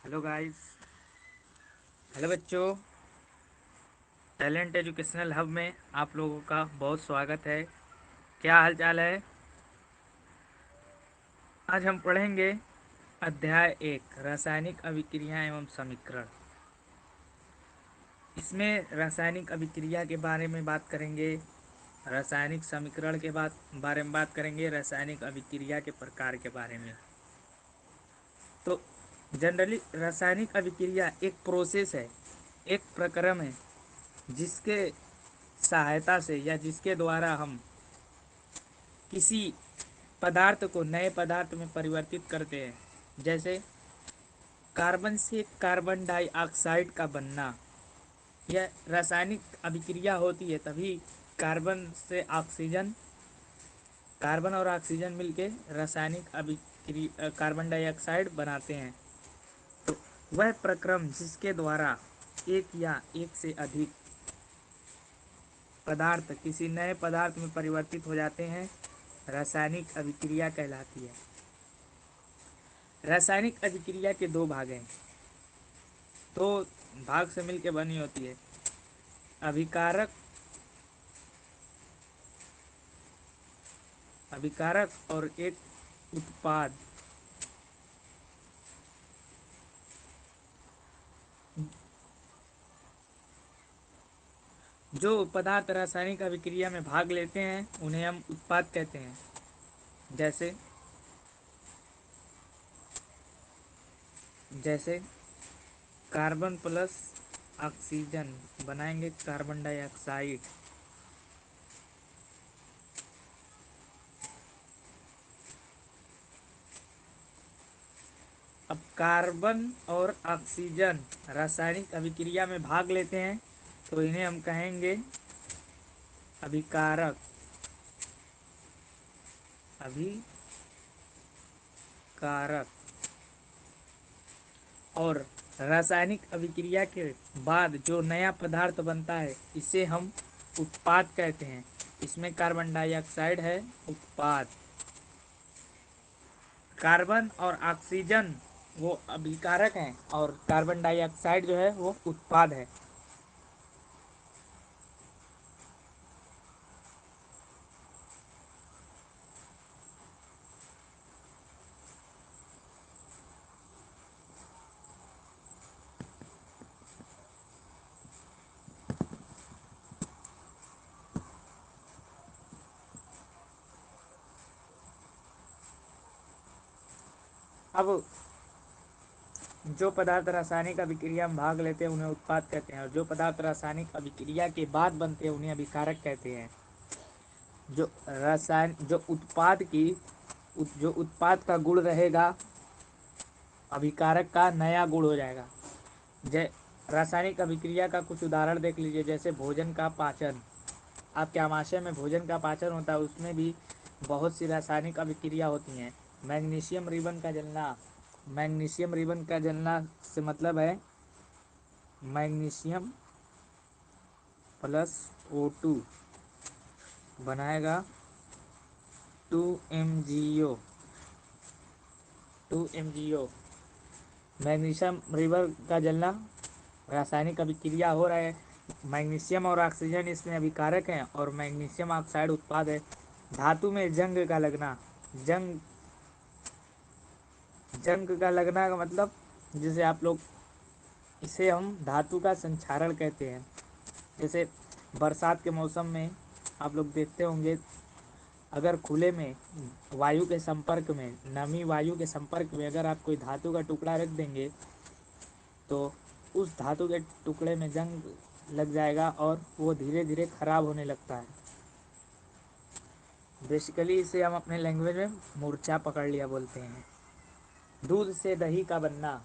Hello guys. Hello बच्चों। Talent educational hub में आप लोगों का बहुत स्वागत है। क्या हाल चाल है? आज हम पढ़ेंगे अध्याय 1 रासायनिक अभिक्रिया एवं समीकरण। इसमें रासायनिक अभिक्रिया के बारे में बात करेंगे, रासायनिक समीकरण के बारे में बात करेंगे, रासायनिक अभिक्रिया के प्रकार के बारे में। तो जनरली रासायनिक अभिक्रिया एक प्रोसेस है, एक प्रक्रम है जिसके सहायता से या जिसके द्वारा हम किसी पदार्थ को नए पदार्थ में परिवर्तित करते हैं। जैसे कार्बन से कार्बन डाइऑक्साइड का बनना, यह रासायनिक अभिक्रिया होती है, तभी कार्बन से ऑक्सीजन, कार्बन और ऑक्सीजन मिलके रासायनिक अभिक्रिया कार्बन डाइऑक्साइड बनाते हैं। तो वह प्रक्रम जिसके द्वारा एक या एक से अधिक पदार्थ किसी नए पदार्थ में परिवर्तित हो जाते हैं, रासायनिक अभिक्रिया कहलाती है। रासायनिक अभिक्रिया के दो भाग हैं, दो भाग से मिलकर बनी होती है। अभिकारक अभिकारक और एक उत्पाद। जो पदार्थ रासायनिक अभिक्रिया में भाग लेते हैं उन्हें हम उत्पाद कहते हैं। जैसे जैसे कार्बन प्लस ऑक्सीजन बनाएंगे कार्बन डाइऑक्साइड। अब कार्बन और ऑक्सीजन रासायनिक अभिक्रिया में भाग लेते हैं तो इन्हें हम कहेंगे अभिकारक। अभिकारक। और रासायनिक अभिक्रिया के बाद जो नया पदार्थ बनता है इसे हम उत्पाद कहते हैं। इसमें कार्बन डाइऑक्साइड है उत्पाद। कार्बन और ऑक्सीजन वो अभिकारक हैं और कार्बन डाइऑक्साइड जो है वो उत्पाद है। अब जो पदार्थ रासायनिक अभिक्रिया में भाग लेते हैं उन्हें उत्पाद कहते हैं, और जो पदार्थ रासायनिक अभिक्रिया के बाद बनते हैं उन्हें अभिकारक कहते हैं। जो उत्पाद की जो उत्पाद का गुण रहेगा अभिकारक का नया गुण हो जाएगा। जै रासायनिक अभिक्रिया का कुछ उदाहरण देख लीजिए। जैसे भोजन का पाचन, आपके आमाशय में भोजन का पाचन होता है, उसमें भी बहुत सी रासायनिक अभिक्रिया होती हैं। मैग्नीशियम रिबन का जलना, मैग्नीशियम रिबन का जलना से मतलब है मैग्नीशियम प्लस O2 बनाएगा 2MgO। मैग्नीशियम रिबन का जलना रासायनिक अभिक्रिया हो रहा है। मैग्नीशियम और ऑक्सीजन इसमें अभिकारक हैं और मैग्नीशियम ऑक्साइड उत्पाद है। धातु में जंग का लगना, जंग जंग का लगना का मतलब जिसे आप लोग इसे हम धातु का संक्षारण कहते हैं। जैसे बरसात के मौसम में आप लोग देखते होंगे, अगर खुले में वायु के संपर्क में, नमी वायु के संपर्क में अगर आप कोई धातु का टुकड़ा रख देंगे तो उस धातु के टुकड़े में जंग लग जाएगा और वो धीरे धीरे खराब होने लगता है। बेसिकली इसे हम अपने लैंग्वेज में मूर्छा पकड़ लिया बोलते हैं। दूध से दही का बनना।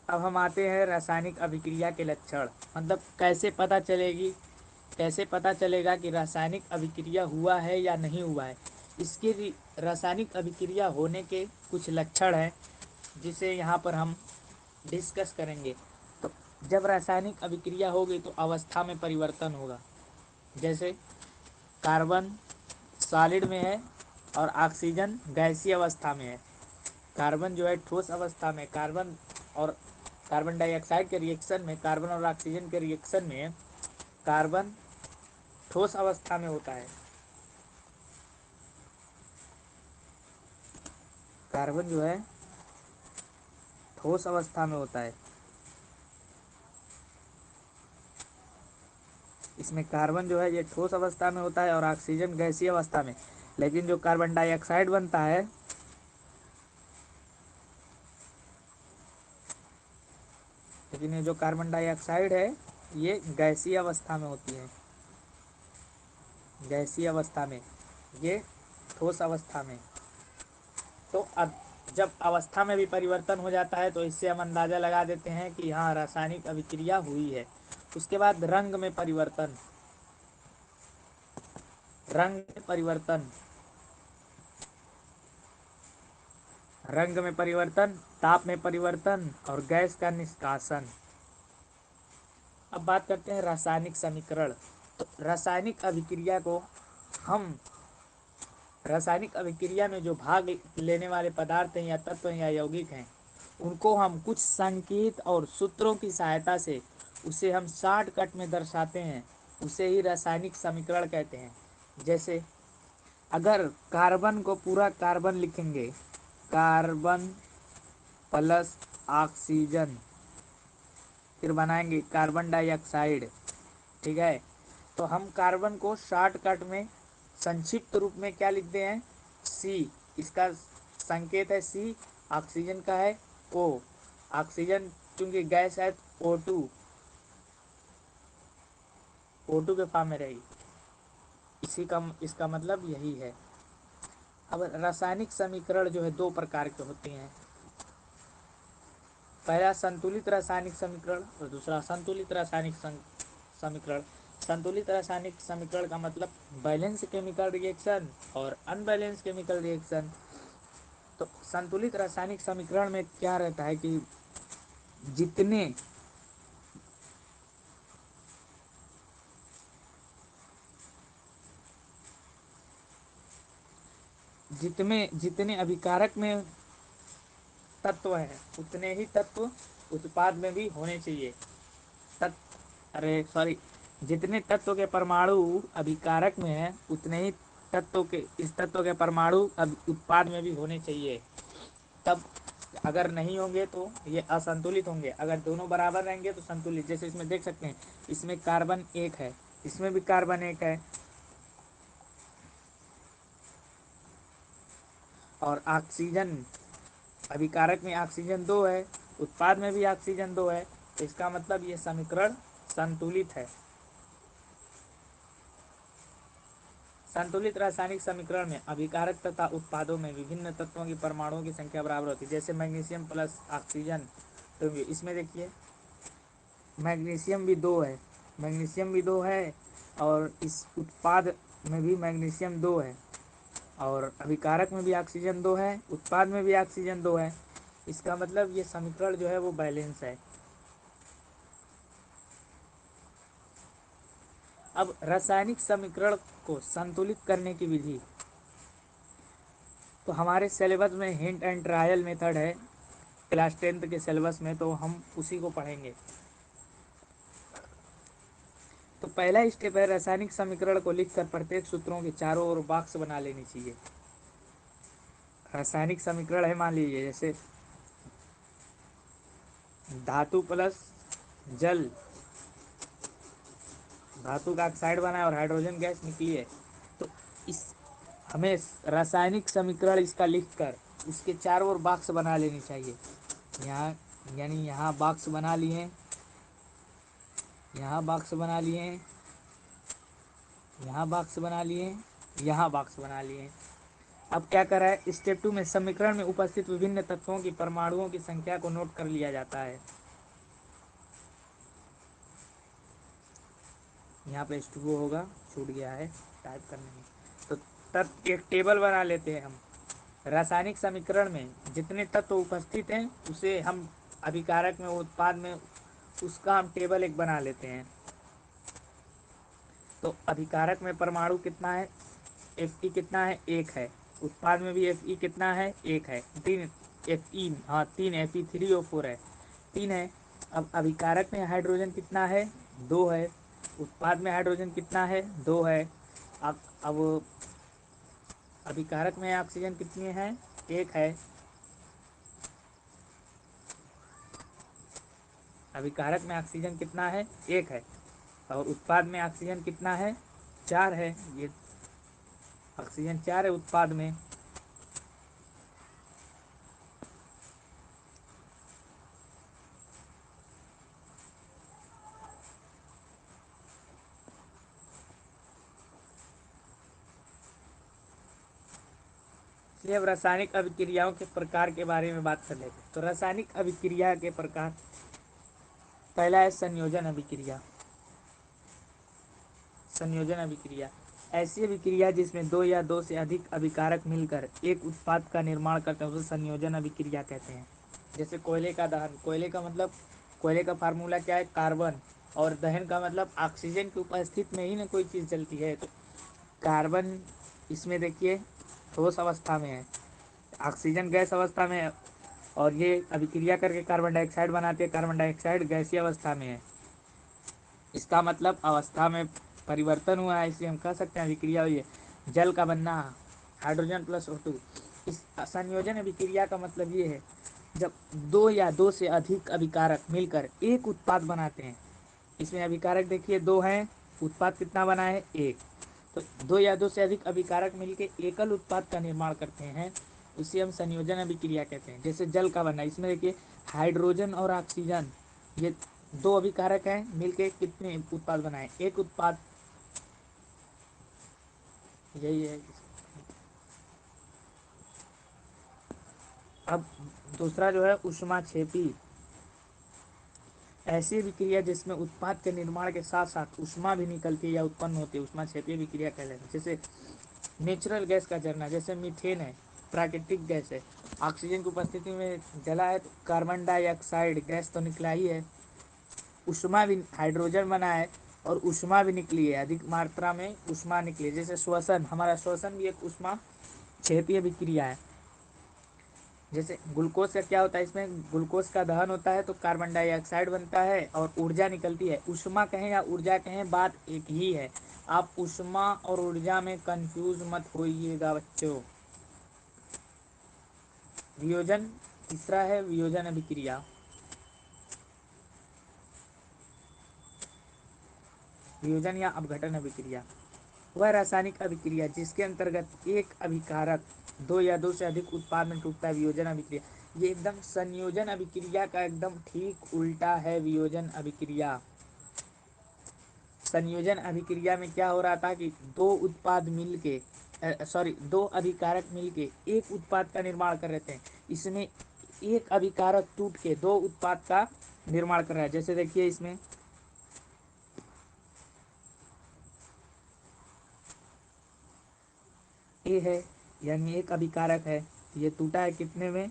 अब हम आते हैं रासायनिक अभिक्रिया के लक्षण, मतलब कैसे पता चलेगा कि रासायनिक अभिक्रिया हुआ है या नहीं हुआ है। इसके रासायनिक अभिक्रिया होने के कुछ लक्षण हैं जिसे यहाँ पर हम डिस्कस करेंगे। तो जब रासायनिक अभिक्रिया होगी तो अवस्था में परिवर्तन होगा। जैसे कार्बन सॉलिड में है और ऑक्सीजन गैसीय अवस्था में है। कार्बन जो है ठोस अवस्था में, कार्बन और कार्बन डाइऑक्साइड के रिएक्शन में, कार्बन और ऑक्सीजन के रिएक्शन में कार्बन ठोस अवस्था में होता है। कार्बन जो है ठोस अवस्था में होता है। इसमें कार्बन जो है ये ठोस अवस्था में होता है और ऑक्सीजन गैसीय अवस्था में। लेकिन जो कार्बन डाइऑक्साइड बनता है, लेकिन ये जो कार्बन डाइऑक्साइड है ये गैसीय अवस्था में होती है। गैसीय अवस्था में, ये ठोस अवस्था में। तो अब जब अवस्था में भी परिवर्तन हो जाता है तो इससे हम अंदाजा लगा देते हैं कि हाँ रासायनिक अभिक्रिया हुई है। उसके बाद रंग में परिवर्तन, रंग में परिवर्तन, रंग में परिवर्तन, ताप में परिवर्तन और गैस का निष्कासन। अब बात करते हैं रासायनिक समीकरण। तो रासायनिक अभिक्रिया को हम, रासायनिक अभिक्रिया में जो भाग लेने वाले पदार्थ हैं या तत्व हैं या यौगिक हैं, उनको हम कुछ संकेत और सूत्रों की सहायता से उसे हम शॉर्टकट में दर्शाते हैं, उसे ही रासायनिक समीकरण कहते हैं। जैसे अगर कार्बन को पूरा कार्बन लिखेंगे, कार्बन प्लस ऑक्सीजन, फिर बनाएंगे कार्बन डाइऑक्साइड, ठीक है। तो हम कार्बन को शॉर्टकट में संक्षिप्त रूप में क्या लिखते हैं, सी, इसका संकेत है सी, ऑक्सीजन का है ओ, ऑक्सीजन चूंकि गैस है ओ टू, O2 के फॉर्म में रहेगी, इसी का इसका मतलब यही है। अब रासायनिक समीकरण जो है दो प्रकार के होते हैं, पहला संतुलित रासायनिक समीकरण और दूसरा असंतुलित रासायनिक समीकरण। संतुलित रासायनिक समीकरण का मतलब बैलेंस केमिकल रिएक्शन और अनबैलेंस केमिकल रिएक्शन। तो संतुलित रासायनिक समीकरण में क्या रहता है कि जितने जितने जितने अभिकारक में तत्व हैं उतने ही तत्व उत्पाद में भी होने चाहिए। अरे सॉरी, जितने तत्व के परमाणु अभिकारक में है उतने ही तत्व के, इस तत्व के परमाणु अब उत्पाद में भी होने चाहिए। तब अगर नहीं होंगे तो ये असंतुलित होंगे, अगर दोनों बराबर रहेंगे तो संतुलित। जैसे इसमें देख सकते हैं, इसमें कार्बन एक है, इसमें भी कार्बन एक है, और ऑक्सीजन अभिकारक में ऑक्सीजन दो है, उत्पाद में भी ऑक्सीजन दो है, तो इसका मतलब ये समीकरण संतुलित है। संतुलित रासायनिक समीकरण में अभिकारक तथा उत्पादों में विभिन्न तत्वों की परमाणुओं की संख्या बराबर होती है। जैसे मैग्नीशियम प्लस ऑक्सीजन, तो इसमें देखिए मैग्नीशियम भी दो है, मैग्नीशियम भी दो है, और इस उत्पाद में भी मैग्नीशियम दो है, और अभिकारक में भी ऑक्सीजन दो है, उत्पाद में भी ऑक्सीजन दो है। इसका मतलब ये समीकरण जो है वो बैलेंस है। अब रासायनिक समीकरण को संतुलित करने की विधि, तो हमारे सिलेबस में हिंट एंड ट्रायल मेथड है क्लास 10th के सिलेबस में, तो हम उसी को पढ़ेंगे। तो पहला स्टेप है रासायनिक समीकरण को लिखकर प्रत्येक सूत्रों के चारों ओर बॉक्स बना लेनी चाहिए। रासायनिक समीकरण है, मान लीजिए जैसे धातु प्लस जल, धातु का ऑक्साइड बना है और हाइड्रोजन गैस निकली है, तो इस हमें रासायनिक समीकरण इसका लिखकर उसके चारों ओर बॉक्स बना लेनी चाहिए। यहाँ यानी यहाँ बॉक्स बना लिए, यहाँ बॉक्स बना लिए, यहाँ बॉक्स बना लिए, यहाँ बॉक्स बना लिए। अब क्या करा है, स्टेप 2 में समीकरण में उपस्थित विभिन्न तत्वों की परमाणुओं की संख्या को नोट कर लिया जाता है। यहाँ पे H2O होगा, छूट गया है टाइप करने में। तो तब एक टेबल बना लेते हैं हम, रासायनिक समीकरण में जितने तत्व उपस्थित हैं उसे हम अभिकारक में, उत्पाद में, उसका हम टेबल एक बना लेते हैं। तो अभिकारक में परमाणु कितना है, Fe कितना है, एक है, उत्पाद में भी Fe कितना है, 1 है। 3 Fe, हाँ 3 Fe3O4 है, 3 है। अब अभिकारक में हाइड्रोजन कितना है, 2 है। उत्पाद में हाइड्रोजन कितना है, 2 है। अब अभिकारक में ऑक्सीजन कितनी है, 1 है। अभिकारक में ऑक्सीजन कितना है, 1 है। और उत्पाद में ऑक्सीजन कितना है, 4 है। ये ऑक्सीजन 4 है उत्पाद में। इसलिए अब रासायनिक अभिक्रियाओं के प्रकार के बारे में बात कर लेते हैं। तो रासायनिक अभिक्रिया के प्रकार, पहला है संयोजन अभिक्रिया। संयोजन अभिक्रिया ऐसी अभिक्रिया जिसमें दो या दो से अधिक अभिकारक मिलकर एक उत्पाद का निर्माण करते हैं, उसे संयोजन अभिक्रिया कहते हैं। जैसे कोयले का दहन, कोयले का मतलब, कोयले का फार्मूला क्या है, कार्बन, और दहन का मतलब ऑक्सीजन की उपस्थिति में ही ना कोई चीज़ जलती है। तो कार्बन इसमें देखिए ठोस अवस्था में है, ऑक्सीजन गैस अवस्था में है, और ये अभिक्रिया करके कार्बन डाइऑक्साइड बनाते हैं। कार्बन डाइऑक्साइड गैसीय अवस्था में है, इसका मतलब अवस्था में परिवर्तन हुआ है, इसलिए हम कह सकते हैं अभिक्रिया हुई है। जल का बनना, H2+O2। इस संयोजन अभिक्रिया का मतलब ये है जब दो या दो से अधिक अभिकारक मिलकर एक उत्पाद बनाते हैं। इसमें अभिकारक देखिए 2 हैं, उत्पाद कितना बना है, 1। तो दो या दो से अधिक अभिकारक मिलकर एकल उत्पाद का निर्माण करते हैं, उसे हम संयोजन अभिक्रिया कहते हैं। जैसे जल का बनना, इसमें देखिए हाइड्रोजन और ऑक्सीजन, ये 2 अभिकारक हैं, मिलके कितने उत्पाद बनाए, एक उत्पाद, यही है। अब दूसरा जो है ऊष्माक्षेपी, ऐसी विक्रिया जिसमें उत्पाद के निर्माण के साथ साथ ऊष्मा भी निकलती है या उत्पन्न होती है, ऊष्माक्षेपी विक्रिया कहलाती है। जैसे नेचुरल गैस का जलना, जैसे मीथेन है, प्राकृतिक गैस है, ऑक्सीजन की उपस्थिति में जला है तो कार्बन डाइऑक्साइड गैस तो निकला ही है, ऊष्मा भी, हाइड्रोजन बना है और ऊष्मा भी निकली है, अधिक मात्रा में ऊष्मा निकली है। जैसे श्वसन, हमारा श्वसन भी एक ऊष्मा क्षेपीय विक्रिया है। जैसे ग्लूकोज का क्या होता है, इसमें ग्लूकोज का दहन होता है तो कार्बन डाइऑक्साइड बनता है और ऊर्जा निकलती है। ऊष्मा कहें या ऊर्जा कहें, बात एक ही है। आप ऊष्मा और ऊर्जा में कंफ्यूज मत होइएगा बच्चों। वियोजन, तीसरा है वियोजन अभिक्रिया। वियोजन या अपघटन अभिक्रिया वह रासायनिक अभिक्रिया जिसके अंतर्गत एक अभिकारक दो या दो से अधिक उत्पाद में टूटता है, वियोजन अभिक्रिया। ये एकदम संयोजन अभिक्रिया का एकदम ठीक उल्टा है वियोजन अभिक्रिया। संयोजन अभिक्रिया में क्या हो रहा था कि दो उत्पाद मिलके, दो अभिकारक मिलके एक उत्पाद का निर्माण कर रहे थे। इसमें एक अभिकारक टूट के दो उत्पाद का निर्माण कर रहा है। जैसे देखिए इसमें ए है, यानी एक अभिकारक है, ये टूटा है कितने में,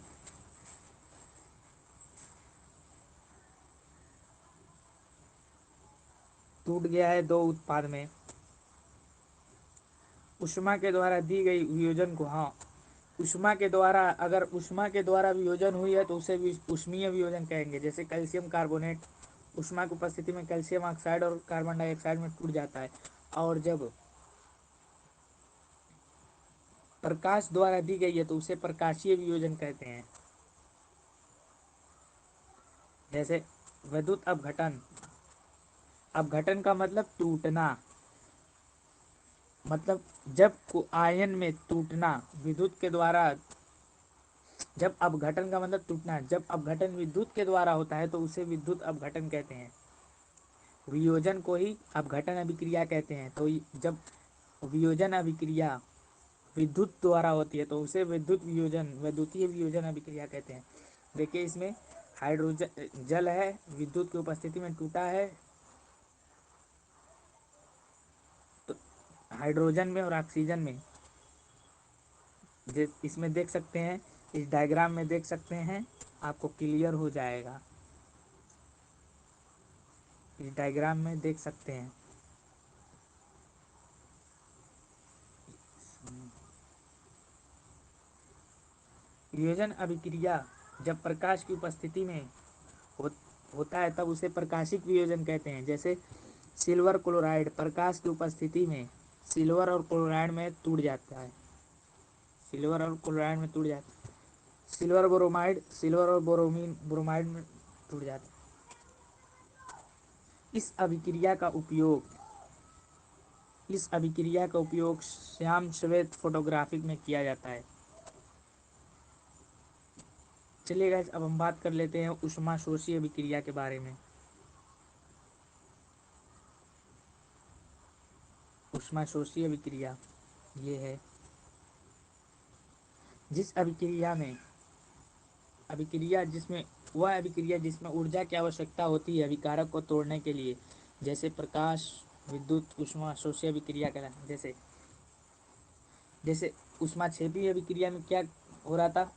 टूट गया है दो उत्पाद में। ऊष्मा के द्वारा दी गई वियोजन को, हाँ ऊष्मा के द्वारा, अगर ऊष्मा के द्वारा वियोजन हुई है तो उसे ऊष्मीय वियोजन कहेंगे। जैसे कैल्शियम कार्बोनेट ऊष्मा की उपस्थिति में कैल्शियम ऑक्साइड और कार्बन डाइऑक्साइड में टूट जाता है। और जब प्रकाश द्वारा दी गई है तो उसे प्रकाशीय वियोजन कहते हैं। जैसे विद्युत अपघटन, अपघटन का मतलब टूटना, मतलब जब आयन में टूटना विद्युत के द्वारा, जब अपघटन का मतलब टूटना, जब अपघटन विद्युत के द्वारा होता है तो उसे विद्युत अपघटन कहते हैं। वियोजन को ही अपघटन अभिक्रिया कहते हैं। तो जब वियोजन अभिक्रिया विद्युत द्वारा होती है तो उसे विद्युत वियोजन, वैद्युतीय वियोजन अभिक्रिया कहते हैं। देखिए इसमें हाइड्रोजन जल है, विद्युत की उपस्थिति में टूटा है, तो हाइड्रोजन में और ऑक्सीजन में, इसमें देख सकते हैं, इस डायग्राम में देख सकते हैं, आपको क्लियर हो जाएगा। इस डायग्राम में देख सकते हैं। वियोजन अभिक्रिया जब प्रकाश की उपस्थिति में हो, होता है तब उसे प्रकाशिक वियोजन कहते हैं। जैसे सिल्वर क्लोराइड प्रकाश की उपस्थिति में सिल्वर और क्लोराइड में टूट जाता है, सिल्वर और क्लोराइड में टूट जाता है। सिल्वर ब्रोमाइड, सिल्वर और ब्रोमाइड में टूट जाता है। इस अभिक्रिया का उपयोग श्याम श्वेत फोटोग्राफिक में किया जाता है। चलिए गाइस, अब हम बात कर लेते हैं ऊष्माशोषी अभिक्रिया के बारे में। ऊष्माशोषी अभिक्रिया ये है जिस अभिक्रिया जिसमें ऊर्जा की आवश्यकता होती है अभिकारक को तोड़ने के लिए, जैसे प्रकाश, विद्युत, ऊष्माशोषी अभिक्रिया कहलाती है। जैसे ऊष्माक्षेपी अभिक्रिया में क्या हो रहा था,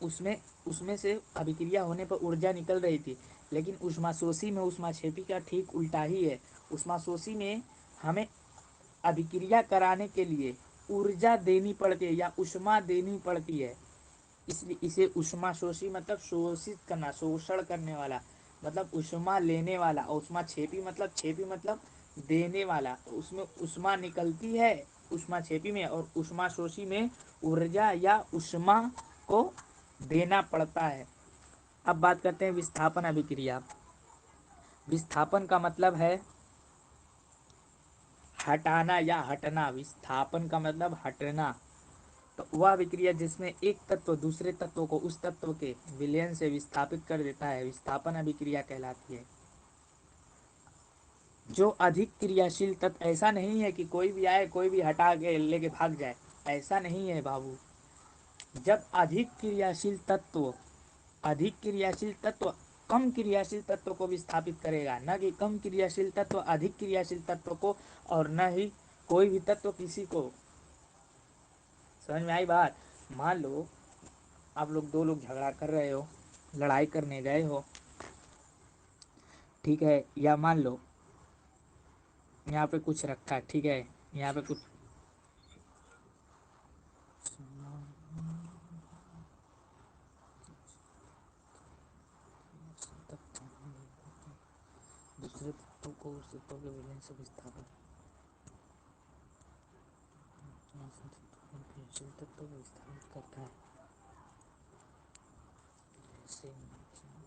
उसमें से अभिक्रिया होने पर ऊर्जा निकल रही थी, लेकिन ऊष्माशोषी में ऊष्माक्षेपी का ठीक उल्टा ही है। ऊष्माशोषी में हमें अभिक्रिया कराने के लिए ऊर्जा देनी पड़ती है या ऊष्मा देनी पड़ती है, इसलिए इसे ऊष्माशोषी मतलब शोषित करना, शोषण करने वाला मतलब ऊष्मा लेने वाला। और ऊष्माक्षेपी मतलब देने वाला, तो उसमें ऊष्मा निकलती है ऊष्माक्षेपी में, और ऊष्माशोषी में ऊर्जा या ऊष्मा को देना पड़ता है। अब बात करते हैं विस्थापन अभिक्रिया। विस्थापन का मतलब है हटाना या हटना। विस्थापन का मतलब हटना। तो वह अभिक्रिया जिसमें एक तत्व दूसरे तत्व को उस तत्व के विलयन से विस्थापित कर देता है, विस्थापन अभिक्रिया कहलाती है। जो अधिक क्रियाशील तत्व, ऐसा नहीं है कि कोई भी आए कोई भी हटा के लेके भाग जाए, ऐसा नहीं है बाबू। जब अधिक क्रियाशील तत्व कम क्रियाशील तत्व को विस्थापित करेगा, न कि कम क्रियाशील तत्व अधिक क्रियाशील तत्व को, और न ही कोई भी तत्व किसी को। समझ में आई बात? मान लो आप लोग दो लोग झगड़ा कर रहे हो, लड़ाई करने गए हो, ठीक है, या मान लो यहाँ पे कुछ रखा है, ठीक है, यहाँ पे कुछ दूसरे तत्वों को उस तत्व के विलयन से विस्थापित तत्व को विस्थापित करता है।